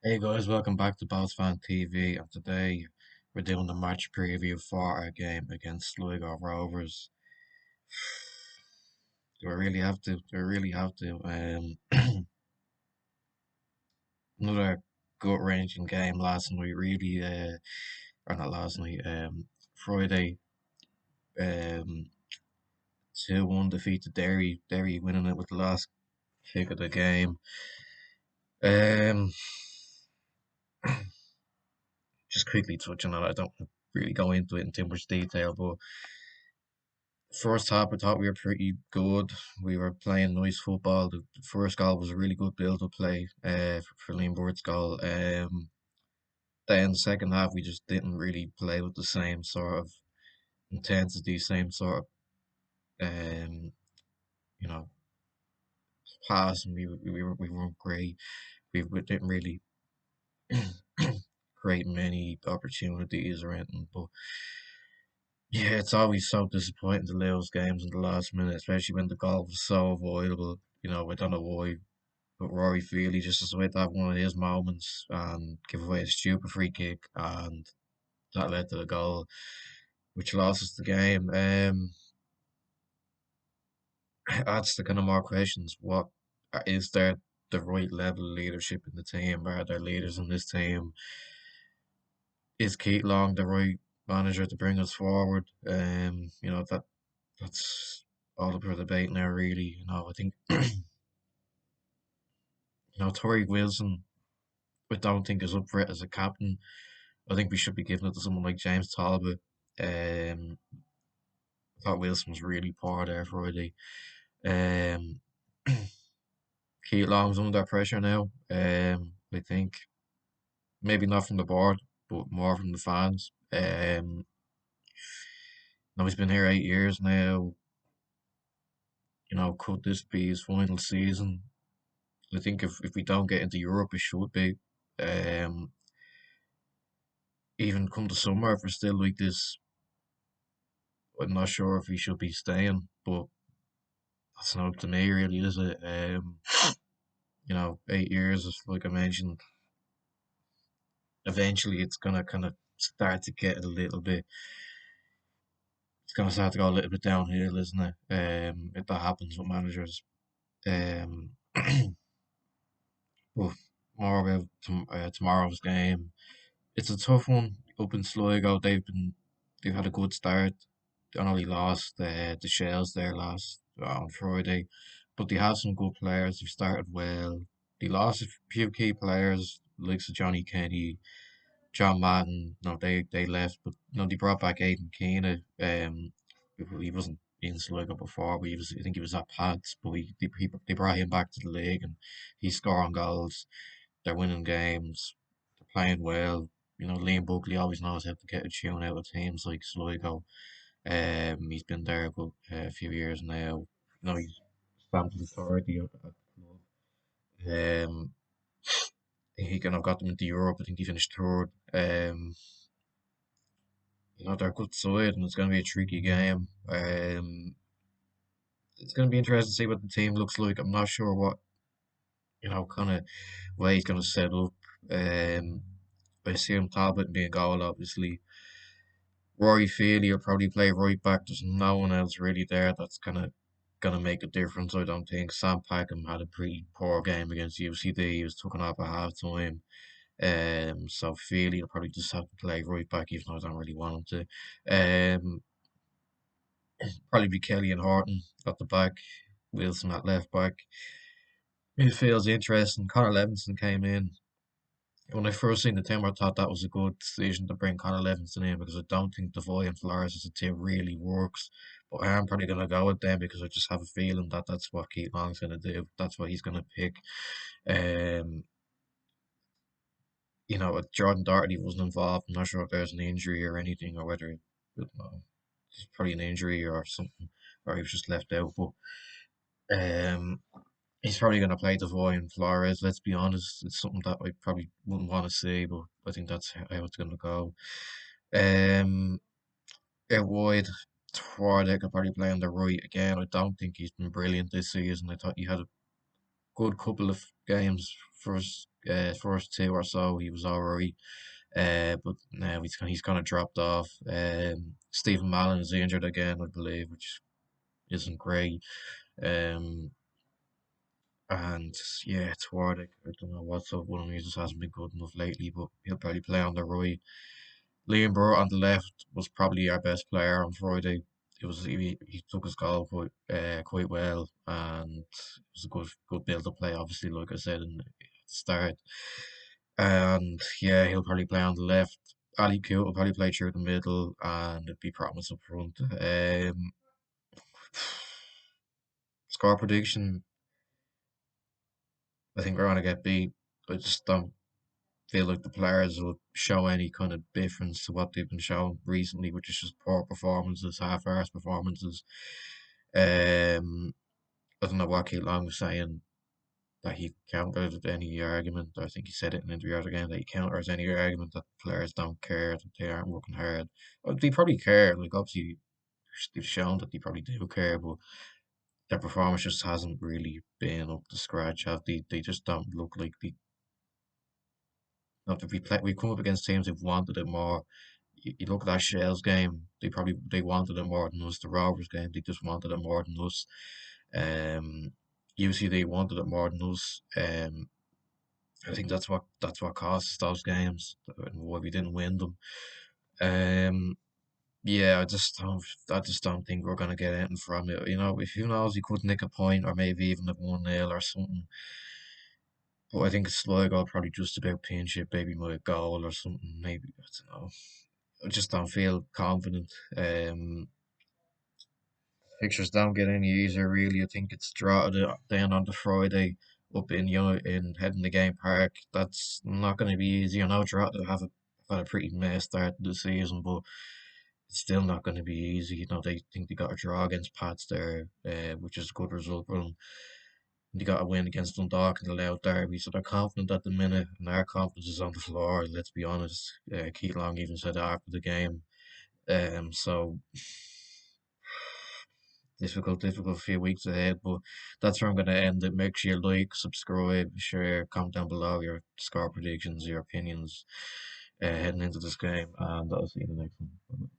Hey guys, welcome back to Boss Fan TV, and today we're doing the match preview for our game against Sligo Rovers. Do I really have to? Do I really have to? Another gut-wrenching game last night, really, or not last night, Friday, 2-1 defeat to Derry, Derry winning it with the last kick of the game. Um, just quickly touching on it, I don't really go into it in too much detail, but first half, I thought we were pretty good. We were playing nice football. The first goal was a really good build-up play for Liam Bird's goal. Then second half, we just didn't really play with the same sort of intensity, same sort of um, you know passing. We weren't great. We didn't really create many opportunities or anything. But yeah, it's always so disappointing to lose games in the last minute, especially when the goal was so avoidable. I don't know why. But Rory Feely just decided to have one of his moments and give away a stupid free kick, and that led to the goal, which lost us the game. Adds to kind of more questions. What is there the right level of leadership in the team? Are there leaders in this team? Is Keith Long the right manager to bring us forward? That's all up for debate now, really. I think Tori Wilson, I don't think is up for it as a captain. I think we should be giving it to someone like James Talbot. I thought Wilson was really poor there Friday. Um, Keith Long's under pressure now. I think maybe not from the board, but more from the fans. Now he's been here 8 years now. Could this be his final season? I think if we don't get into Europe, it should be. Um, Even come the summer, if we're still like this, I'm not sure if he should be staying. But that's not up to me, really, is it? 8 years, like I mentioned, eventually it's gonna kind of start to get a little bit. It's gonna start to go a little bit downhill, isn't it? If that happens with managers. Um, but more about tomorrow's game. It's a tough one up in Sligo. They've had a good start. They only lost the Shells there last on Friday, but they have some good players. They've started well. They lost a few key players, like Johnny Kenny, John Madden. No, they left, but no, they brought back Aidan Keena. He wasn't in Sligo before, but I think he was at Pats, but they brought him back to the league, and he's scoring goals. They're winning games. They're playing well. Liam Buckley always knows how to get a tune out of teams like Sligo. He's been there a few years now. He's stamped his authority at the club. He kind of got them into Europe. I think he finished third. They're a good side, and it's going to be a tricky game. It's going to be interesting to see what the team looks like. I'm not sure what kind of way he's going to set up. Um, I see him Talbot being a goal, obviously. Rory Feely will probably play right back. There's no one else really there that's kind of going to make a difference, I don't think. Sam Packham had a pretty poor game against UCD. He was taken off at half time. So Feely will probably just have to play right back, even though I don't really want him to. Probably be Kelly and Horton at the back, Wilson at left back. Midfield's interesting. Connor Levinson came in. When I first seen the team, I thought that was a good decision to bring Connor Levinson in because I don't think Devoy and Flores as a team really works. But I am probably going to go with them because I just have a feeling that that's what Keith Long's going to do. That's what he's going to pick. Um, if Jordan Doherty wasn't involved, I'm not sure if there's an injury or anything, or whether it's probably an injury or something, or he was just left out. But um, he's probably going to play Devoy and Flores. Let's be honest, it's something that I probably wouldn't want to see, but I think that's how it's going to go. Um, Out wide, Twardek could probably play on the right again. I don't think he's been brilliant this season. I thought he had a good couple of games for us first two or so he was alright. But now he's kind of dropped off. Stephen Mallon is injured again, I believe, which isn't great. Um, and yeah, it's Warwick. I don't know what's up with him. He just hasn't been good enough lately, but he'll probably play on the right. Liam Burr on the left was probably our best player on Friday. He took his goal quite well, and it was a good build to play. Obviously, like I said at the start, and yeah, he'll probably play on the left. Ali Coote will probably play through the middle, and it'd be Promise up front. Score prediction. I think we're gonna get beat. I just don't feel like the players will show any kind of difference to what they've been showing recently, which is just poor performances, half-arsed performances. Um, I don't know what Keith Long was saying that he countered any argument. I think he said it in an interview again that he counters any argument that players don't care, that they aren't working hard. Well, they probably care. Like obviously, they've shown that they probably do care, but their performance just hasn't really been up to scratch. Have they? They just don't look like they. Not if we come up against teams who've wanted it more. You look at that Shells game, they wanted it more than us. The Rovers game, they just wanted it more than us. Usually they wanted it more than us. I think that's what cost us those games and why we didn't win them. Um, yeah, I just don't think we're gonna get anything from it. You know, if who knows, we could nick a point or maybe even have 1-0 or something. But I think Sligo will probably just about pinch it, maybe by a goal or something. Maybe I don't know. I just don't feel confident. Fixtures don't get any easier, really. I think it's draw down on the Friday up in Heading the Game Park. That's not going to be easy. I know Drogheda have had a pretty mess start to the season, but it's still not going to be easy. You know, they think they got a draw against Pats there, which is a good result for them. They got a win against Dundalk in the Loud Derby, so they're confident at the minute, and our confidence is on the floor. Let's be honest. Keith Long even said after the game. So difficult few weeks ahead, but that's where I'm going to end it. Make sure you like, subscribe, share, comment down below your score predictions, your opinions heading into this game, and I'll see you in the next one. Bye.